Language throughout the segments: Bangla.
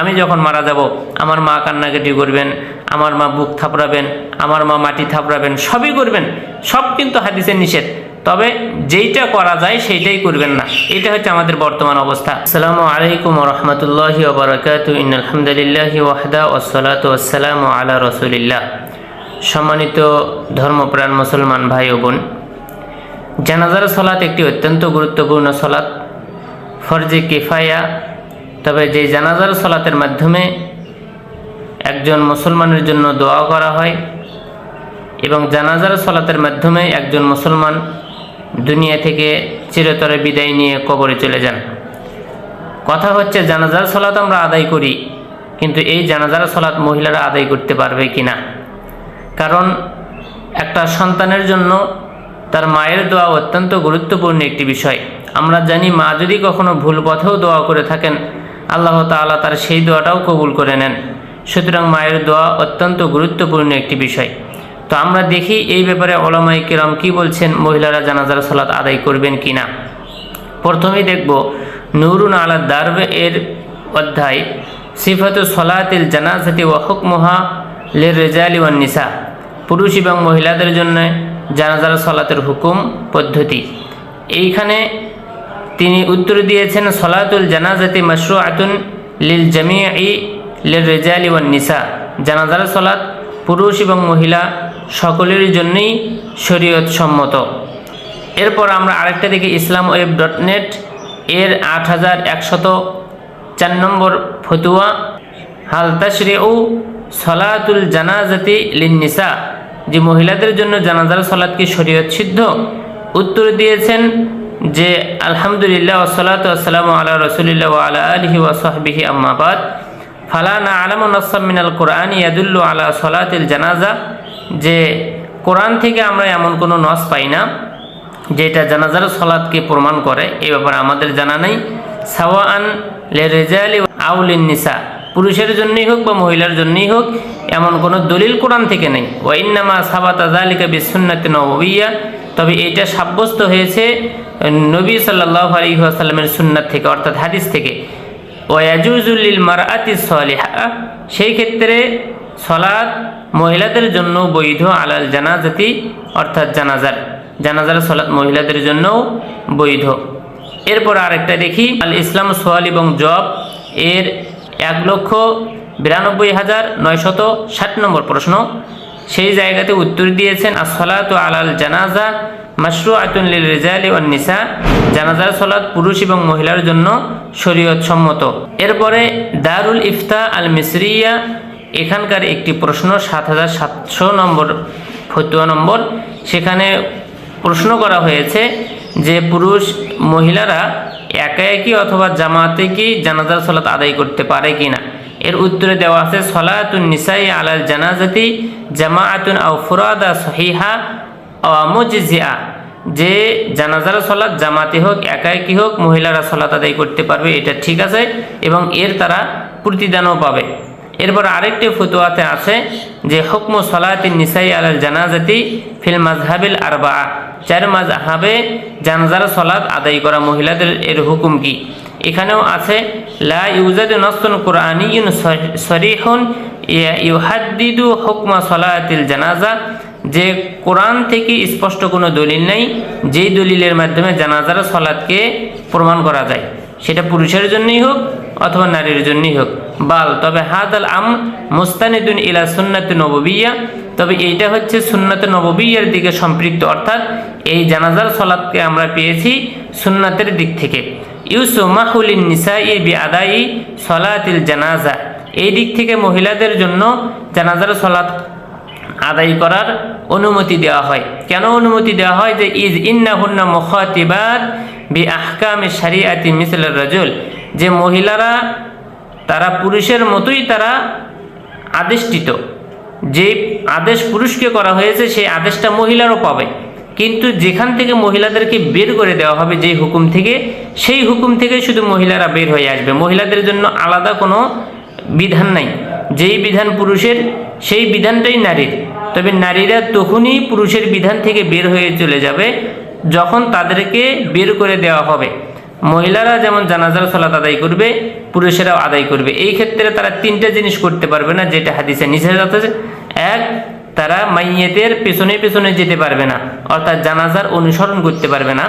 আমি যখন মারা যাব আমার মা কান্নাকাটি করবেন, আমার মা বুক থাপড়াবেন, আমার মা মাটি থাপড়াবেন, সবই করবেন, সব কিন্তু হাদিসে নিষেধ। তবে যেইটা করা যায় সেইটাই করবেন না। এটা হচ্ছে আমাদের বর্তমান অবস্থা। আসসালামু আলাইকুম ওয়া রাহমাতুল্লাহি ওয়া বারাকাতুহু। ইন্নাল হামদুলিল্লাহি ওয়াহদা ওয়াসসালাতু ওয়াসসালামু আলা রাসূলিল্লাহ। সম্মানিত ধর্মপ্রাণ মুসলমান ভাই ও বোন, জানাজার সালাত একটি অত্যন্ত গুরুত্বপূর্ণ সালাত, ফরজে কিফায়া। তবে যে জানাজার সালাতের মাধ্যমে একজন মুসলমানের জন্য দোয়া করা হয় এবং জানাজার সালাতের মাধ্যমে একজন মুসলমান দুনিয়া থেকে চিরতরে বিদায় নিয়ে কবরে চলে যান। কথা হচ্ছে জানাজার সালাত আমরা আদায় করি, কিন্তু এই জানাজার সালাত মহিলারা আদায় করতে পারবে কিনা। কারণ একটা সন্তানের জন্য তার মায়ের দোয়া অত্যন্ত গুরুত্বপূর্ণ একটি বিষয়। আমরা জানি মা যদি কখনো ভুল পথেও দোয়া করে থাকেন, আল্লাহ তাআলা তার সেই দোয়াটাও কবুল করে নেন। সুতরাং মায়ের দোয়া অত্যন্ত গুরুত্বপূর্ণ একটি বিষয়। তো আমরা দেখি এই ব্যাপারে উলামায়ে কিরাম কি বলছেন, মহিলারা জানাজার সালাত আদায় করবেন কিনা। প্রথমেই দেখব নূরুন আলা দারব এর অধ্যায় সিফাতু সলাতিল জানাজাতি ওয়া হুকমুহা লিররিজালি ওয়ান নিসা, পুরুষ এবং মহিলাদের জন্য জানাজার সালাতের হুকুম পদ্ধতি। এইখানে তিনি উত্তর দিয়েছেন, সলাতুল জানাজাতি মাশরুআতুন লিল জামিই লিররিজালি ওয়ান নিসা, জানাজার সালাত পুরুষ এবং মহিলা সকলের জন্যই শরীয়ত সম্মত। এরপর আমরা আরেকটা দেখি islamweb.net এর 8104 নম্বর ফতুয়া, হাল তাশরিউ সলাতুল জানাজাতি লিন নিসা, যে মহিলাদের জন্য জানাজার সালাত কি শরীয়ত সিদ্ধ। উত্তর দিয়েছেন যে আলহামদুলিল্লাহ ওয়াসসালাতু ওয়াসসালামু আলা রাসূলিল্লাহ ওয়া আলা আলিহি ওয়া সাহবিহি আম্মা বাদ, ফালা না'লামু নাসসাম মিনাল কোরআন ইয়াদুল্লু আলা সলাতিল জানাজা, যে কোরআন থেকে আমরা এমন কোনো নস পাই না যেটা জানাজার সালাতকে প্রমাণ করে। এই ব্যাপারে আমাদের জানা নেই। সাওয়াআন লিররিজালি আও লিন নিসা, পুরুষের জন্যই হোক বা মহিলার জন্যই হোক, এমন কোনো দলিল কোরআন থেকে নেই। ওয়া ইন্নামা সাবাতা যালিকা বিসুন্নাতি নববিয়্যা, তবে এটা সাব্যস্ত হয়েছে নবী সাল্লাল্লাহু আলাইহি ওয়াসাল্লামের সুন্নাত থেকে, অর্থাৎ হাদিস থেকে। ওয়া ইয়াজুজু লিল মারআতি সালিহা, সেই ক্ষেত্রে সালাত মহিলাদের জন্য বৈধ, আলাল জানাজাতি, অর্থাৎ জানাজার সালাত মহিলাদের জন্যও বৈধ। এরপর আরেকটা দেখি আল ইসলাম সোয়াল এবং জব এর 1,92,960 নম্বর প্রশ্ন। সেই জায়গাতে উত্তর দিয়েছেন, আসসালাতু আলাল জানাজা মাশরুআতুন লিল রিজালি ওয়ান নিসা, জানাজার সালাত পুরুষ এবং মহিলার জন্য শরীয়ত সম্মত। এরপরে দারুল ইফতা আল মিসরিয়া, এখানকার একটি প্রশ্ন 7700 নম্বর ফতুয়া নম্বর। সেখানে প্রশ্ন করা হয়েছে যে পুরুষ মহিলারা একা একই অথবা জামাতে কি জানাজার সালাত আদায় করতে পারে কিনা। এর উত্তরে দেওয়া আছে, সলাতুন নিসাই আলাল জানাজাতি জামাআতুন আও ফুরাদা সহিহা আও মুজজিআ, যে জানাজার সালাত জামাতে হোক একা একই হোক মহিলারা সালাত আদায় করতে পারবে, এটা ঠিক আছে এবং এর তারা প্রতিদানও পাবে। এরপর আরেকটি ফতোয়াতে আছে যে হুকমু সলাতিন নিসাই আলাল জানাজাতি ফিল মাযহাবিল আরবাআ, 4 মাযহাবে জানাজার সালাত আদায় করা মহিলাদের এর হুকুম কি। এখানেও আছে লা ইউজাদু নাসসুন কুরআনিয়্যুন সরিহুন ইউহাদ্দিদু হুকমা সলাতিল জানাজা, যে কোরআন থেকে স্পষ্ট কোনো দলিল নেই যেই দলিলের মাধ্যমে জানাজার সালাতকে প্রমাণ করা যায়, সেটা পুরুষের জন্যই হোক অথবা নারীর জন্যই হোক। বাল, তবে হাদাল আমর মুস্তানিদুন ইলা সুন্নাতি নববিয়্যা, তবে এইটা হচ্ছে সুন্নাতে নববিয়্যার দিকে সম্পৃক্ত, অর্থাৎ এই জানাজার সালাতকে আমরা পেয়েছি সুন্নাতের দিক থেকে। ইউসমাহু লিন নিসাই বিআদাই সলাতিল জানাজা, এই দিক থেকে মহিলাদের জন্য জানাজার সালাত আদায় করার অনুমতি দেওয়া হয়। কেন অনুমতি দেওয়া হয়? যে ইজ ইন্নাহুন্না মুখাতিবাত বিআহকামি শরিয়াতি মিসল রাজুল, যে মহিলারা তারা পুরুষের মতোই তারা আদেষ্টিত, যে আদেশ পুরুষকে করা হয়েছে সেই আদেশটা মহিলারও পাবে, কিন্তু যেখান থেকে মহিলাদেরকে বের করে দেওয়া হবে যেই হুকুম থেকে, সেই হুকুম থেকে শুধু মহিলারা বের হয়ে আসবে। মহিলাদের জন্য আলাদা কোনো বিধান নাই, যেই বিধান পুরুষের সেই বিধানটাই নারীর। তবে নারীরা তখনই পুরুষের বিধান থেকে বের হয়ে চলে যাবে যখন তাদেরকে বের করে দেওয়া হবে। মহিলারা যেমন জানাজার সালাত আদায় করবে, পুরুষেরাও আদায় করবে। এই ক্ষেত্রে তারা তিনটা জিনিস করতে পারবে না, যেটা হাদিসে নিষেধ আছে। এক, তারা মাইয়েতের পেছনে পেছনে যেতে পারবে না, অর্থাৎ জানাজার অনুসরণ করতে পারবে না।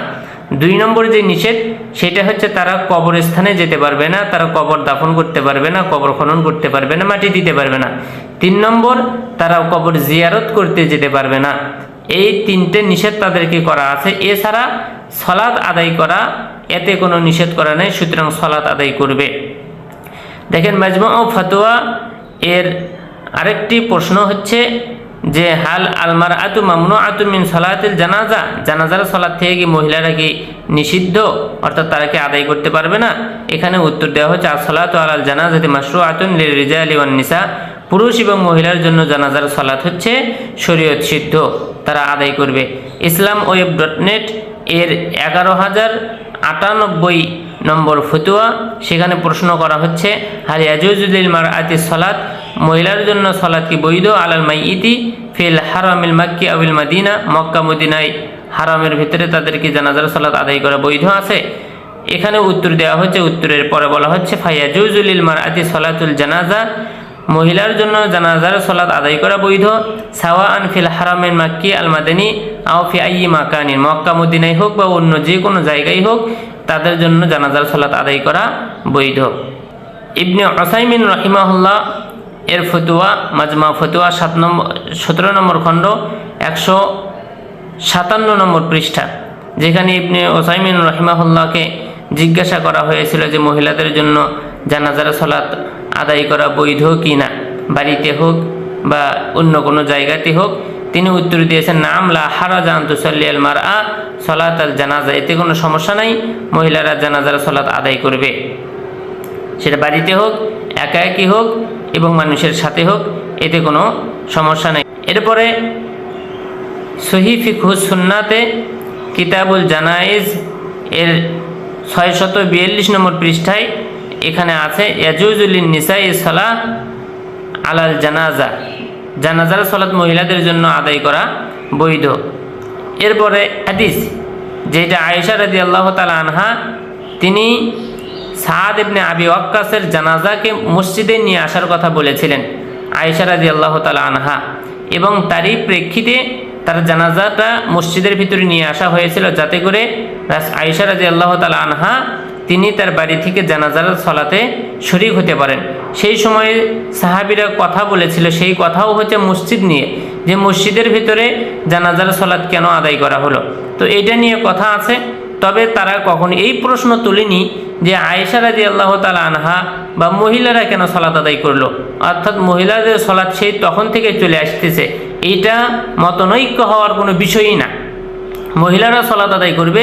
2 নম্বর যে নিষেধ, সেটা হচ্ছে তারা কবরস্থানে যেতে পারবে না, তারা কবর দাফন করতে পারবে না, কবর খনন করতে পারবে না, মাটি দিতে পারবে না। 3 নম্বর, তারা কবর জিয়ারত করতে যেতে পারবে না। এই 3টে নিষেধ তাদেরকে করা আছে। এছাড়া সালাত আদায় করা, এতে কোনো নিষেধ করা নেই, সুতরাং সালাত আদায় করবে। দেখেন মাজমু ফাতোয়া এর আরেকটি প্রশ্ন হচ্ছে যে হাল আলমার আতু মামনু আতু মিন সালাতিল জানাজা, জানাজার সালাত থেকে কি মহিলারা কি নিষিদ্ধ, অর্থাৎ তারা কি আদায় করতে পারবে না? এখানে উত্তর দেওয়া হচ্ছে আসসালাতু আলাল জানাজাতি মাশরুআতুন লিল রিজালি ওয়ান নিসা, পুরুষ এবং মহিলার জন্য জানাজার সালাত হচ্ছে শরীয়ত সিদ্ধ, তারা আদায় করবে। islamweb.net এর 11,098 নম্বর ফতোয়া, সেখানে প্রশ্ন করা হচ্ছে হাল ইয়াজুজু লিল মারআতি সালাত, মহিলার জন্য সালাত কি বৈধ আলাল মাইয়িতি ফিল হারামিল মাক্কি আবিল মাদিনা, মক্কা মদিনায় হারামের ভিতরে তাদের কি জানাজার সালাত আদায় করা বৈধ আছে? এখানে উত্তর দেওয়া হচ্ছে, উত্তরের পরে বলা হচ্ছে ফায়াজুজু লিল মারআতি সালাতুল জানাজা, মহিলার জন্য জানাজার সালাত আদায় করা বৈধ, সাওয়াআন ফিল হারামিল মাক্কি আল মাদানী আও ফি আইয়ি মাকানিন, মক্কা মদিনায় হোক বা অন্য যে কোনো জায়গায় হোক, তাদের জন্য জানাজার সালাত আদায় করা বৈধ। ইবনে উসাইমিন রাহিমাহুল্লাহ এর ফতোয়া, মাজমা ফতোয়া 17 নম্বর খণ্ড 157 নম্বর পৃষ্ঠা, যেখানে ইবনে উসাইমিন রাহিমাহুল্লাহকে জিজ্ঞাসা করা হয়েছিল যে মহিলাদের জন্য জানাজার সালাত আদায় করা বৈধ কি না, বাড়িতে হোক বা অন্য কোনো জায়গাতে হোক। তিনি উত্তর দিয়েছেন নাম লা হারাজা আন তুসাল্লি আল মারআ সালাত আল জানাজা, এতে কোনো সমস্যা নাই, মহিলারা জানাজার সালাত আদায় করবে, সেটা বাড়িতে হোক, একা একই হোক এবং মানুষের সাথে হোক, এতে কোনো সমস্যা নেই। এরপরে সহিহ ফিকহুস সুন্নাতে কিতাবুল জানাইজ এর 642 নম্বর পৃষ্ঠায় এখানে আছে ইয়াজুজু লিন নিসাই সালাহ আলাল জানাজা, জানাজার সালাত মহিলাদের জন্য আদায় করা বৈধ। এরপরে হাদিস যেটা আয়েশা রাদিয়াল্লাহু তাআলা আনহা, তিনি সাদ ইবনে আবি ওয়াক্কাসের জানাজাকে মসজিদে নিয়ে আসার কথা বলেছিলেন আয়েশা রাদিয়াল্লাহু তাআলা আনহা, এবং তারই প্রেক্ষিতে তার জানাজাটা মসজিদের ভিতরে নিয়ে আসা হয়েছিল, যাতে করে আয়েশা রাদিয়াল্লাহু তাআলা আনহা তিনি তার বাড়ি থেকে জানাজার সালাতে শরীক হতে পারেন। সেই সময়ে সাহাবীরা কথা বলেছিল, সেই কথাও হচ্ছে মসজিদ নিয়ে, যে মসজিদের ভিতরে জানাজার সালাত কেন আদায় করা হলো। তো এটা নিয়ে কথা আছে, তবে তারা কখনো এই প্রশ্ন তোলেনি যে আয়েশা রাদিয়াল্লাহু তাআলা আনহা বা মহিলারা কেন সালাত আদায় করলো, অর্থাৎ মহিলাদের সালাত সেই তখন থেকে চলে আসতেছে, এইটা মতনৈক্য হওয়ার কোনো বিষয়ই না। মহিলারা সালাত আদায় করবে,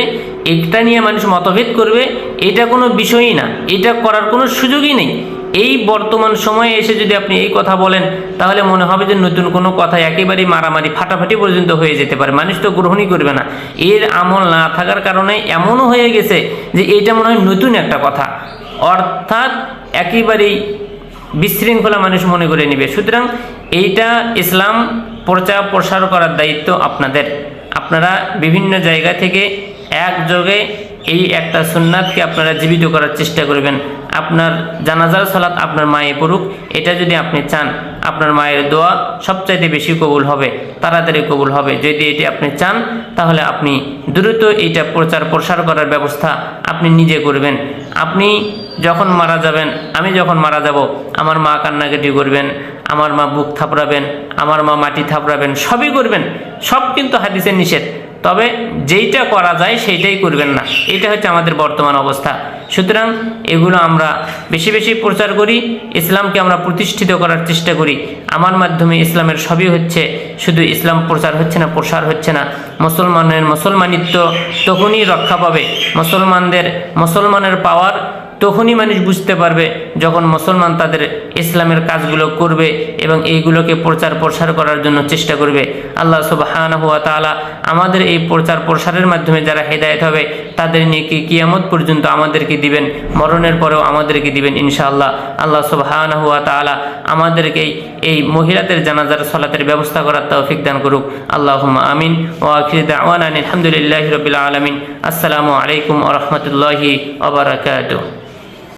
এটা নিয়ে মানুষ মতভেদ করবে, এটা কোনো বিষয়ই না, এটা করার কোনো সুযোগই নেই। এই বর্তমান সময়ে এসে যদি আপনি এই কথা বলেন, তাহলে মনে হবে যে নতুন কোনো কথা, একেবারেই মারামারি ফাটাফাটি পর্যন্ত হয়ে যেতে পারে, মানুষ তো গ্রহণই করবে না। এর আমল না থাকার কারণে এমনও হয়ে গেছে যে এইটা মনে হয় নতুন একটা কথা, অর্থাৎ একেবারেই বিশৃঙ্খলা মানুষ মনে করে নেবে। সুতরাং এইটা ইসলাম প্রচার প্রসার করার দায়িত্ব আপনাদের। আপনারা বিভিন্ন জায়গা থেকে একযোগে এই একটা সুন্নাতকে আপনারা জীবিত করার চেষ্টা করবেন। আপনার জানাজার সালাত আপনার মায়ে পড়ুক, এটা যদি আপনি চান, আপনার মায়ের দোয়া সবচাইতে বেশি কবুল হবে, তাড়াতাড়ি কবুল হবে। যদি এটি আপনি চান, তাহলে আপনি দ্রুত এইটা প্রচার প্রসার করার ব্যবস্থা আপনি নিজে করবেন। আপনি যখন মারা যাবেন, আমি যখন মারা যাব, আমার মা কান্নাকাটি করবেন, আমার মা বুক থাপড়াবেন, আমার মা মাটি থাপড়াবেন, সবই করবেন, সব কিন্তু হাদিসের নিষেধ। তবে যেইটা করা যায় সেইটাই করবেন না, এটা হচ্ছে আমাদের বর্তমান অবস্থা। সুতরাং এগুলো আমরা বেশি বেশি প্রচার করি, ইসলামকে আমরা প্রতিষ্ঠিত করার চেষ্টা করি। আমার মাধ্যমে ইসলামের সবই হচ্ছে, শুধু ইসলাম প্রচার হচ্ছে না, প্রসার হচ্ছে না। মুসলমানিত্ব তখনই রক্ষা পাবে, মুসলমানের পাওয়ার তখনই মানুষ বুঝতে পারবে যখন মুসলমান তাদের ইসলামের কাজগুলো করবে এবং এইগুলোকে প্রচার প্রসার করার জন্য চেষ্টা করবে। আল্লাহ সুবহানাহু ওয়া তাআলা আমাদের এই প্রচার প্রসারের মাধ্যমে যারা হেদায়েত হবে তাদের নেকি কিয়ামত পর্যন্ত আমাদেরকে দিবেন, মরণের পরেও আমাদেরকে দিবেন ইনশাআল্লাহ। আল্লাহ সুবহানাহু ওয়া তাআলা আমাদেরকে এই মহিলাদের জানাজার সালাতের ব্যবস্থা করার তৌফিক দান করুক। আল্লাহুম্মা আমিন। ওয়া আখিরু দাওয়ানা আলহামদুলিল্লাহি রাব্বিল আলামিন। আসসালামু আলাইকুম ওয়া রাহমাতুল্লাহি ওয়া বারাকাতুহু।